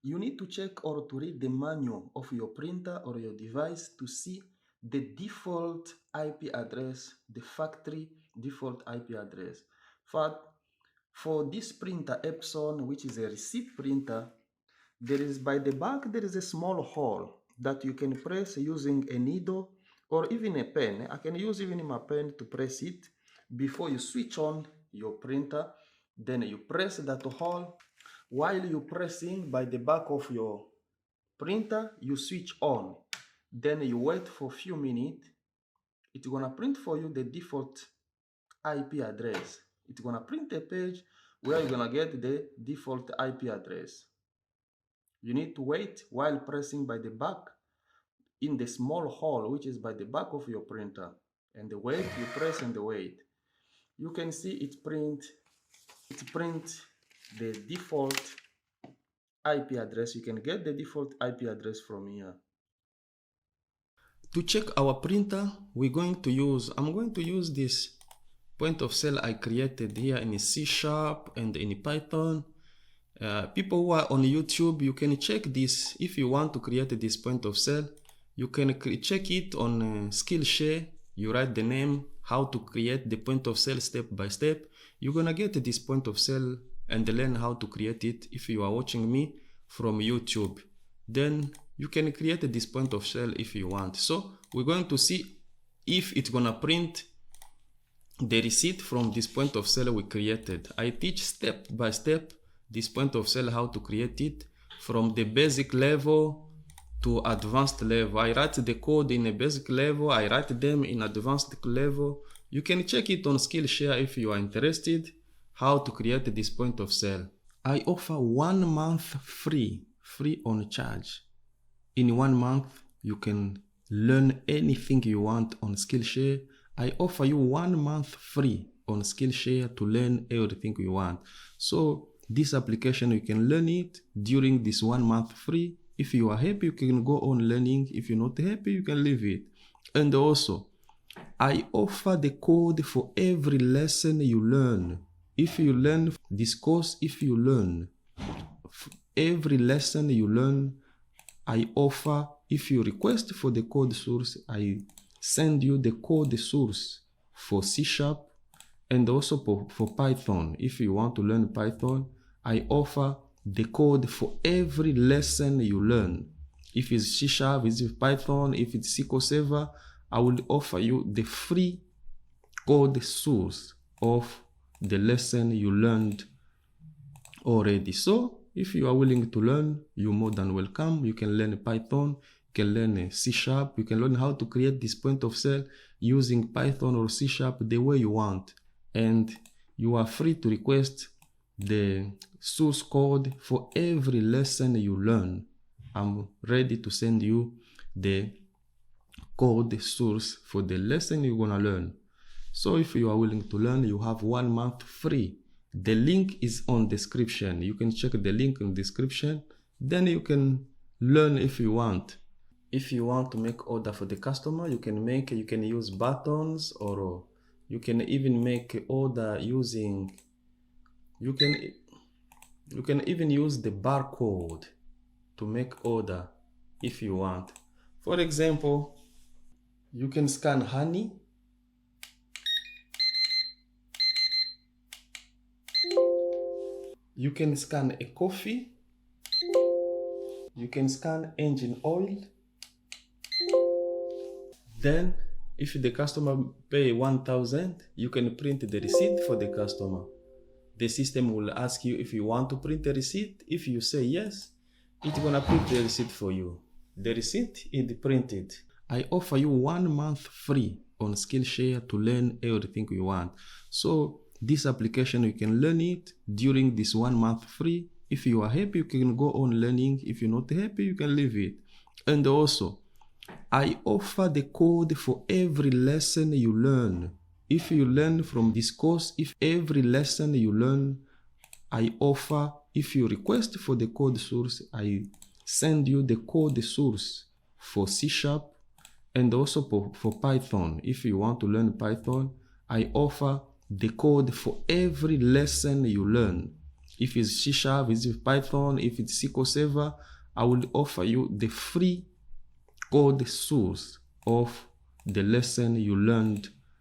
you need to check or to read the manual of your printer or your device to see the default IP address, the factory default IP address. For this printer Epson, which is a receipt printer, there is by the back there is a small hole that you can press using a needle or even a pen. I can use even my pen to press it before you switch on your printer. Then you press that hole. While you're pressing by the back of your printer, you switch on. Then you wait for a few minutes. It's gonna print for you the default IP address. It's gonna print a page where you're gonna get the default IP address. You need to wait while pressing by the back in the small hole which is by the back of your printer, and the wait, you press and the wait. You can see it print the default IP address. You can get the default IP address from here. To check our printer, I'm going to use this point of sale I created here in C# and in Python. People who are on YouTube, you can check this. If you want to create this point of sale, you can check it on Skillshare. You write the name, how to create the point of sale step by step. You're gonna get this point of sale and learn how to create it if you are watching me from YouTube. Then you can create this point of sale if you want. So we're going to see if it's gonna print the receipt from this point of sale we created. I teach step by step this point of sale, how to create it from the basic level to advanced level. I write the code in a basic level, I write them in advanced level. You can check it on Skillshare if you are interested how to create this point of sale. I offer 1 month free on charge. In 1 month you can learn anything you want on Skillshare. I offer you 1 month free on Skillshare to learn everything you want. So this application, you can learn it during this 1 month free. If you are happy, you can go on learning. If you're not happy, you can leave it. And also, I offer the code for every lesson you learn. If you learn this course, every lesson you learn, I offer. If you request for the code source, I send you the code source for C# and also for Python. If you want to learn Python, I offer the code for every lesson you learn. If it's C#, if it's Python, if it's SQL Server, I will offer you the free code source of the lesson you learned already. So if you are willing to learn, you're more than welcome. You can learn Python, you can learn C#, you can learn how to create this point of sale using Python or C# the way you want. And you are free to request the source code for every lesson you learn. I'm ready to send you the code source for the lesson you're gonna learn. So if you are willing to learn, you have 1 month free. The link is on description. You can check the link in description. Then you can learn if you want. If you want to make order for the customer, you can use buttons, or you can even make order using, you can even use the barcode to make order if you want. For example, you can scan honey. You can scan a coffee. You can scan engine oil. Then, if the customer pay 1,000, you can print the receipt for the customer. The system will ask you if you want to print a receipt. If you say yes, it's gonna print the receipt for you. The receipt is printed. I offer you 1 month free on Skillshare to learn everything you want. So this application, you can learn it during this 1 month free. If you are happy, you can go on learning. If you're not happy, you can leave it. And also, I offer the code for every lesson you learn. If you learn from this course, if every lesson you learn, I offer. If you request for the code source, I send you the code source for C# and also for Python. If you want to learn Python, I offer the code for every lesson you learn. If it's C#, if it's Python, if it's SQL Server, I will offer you the free code source of the lesson you learned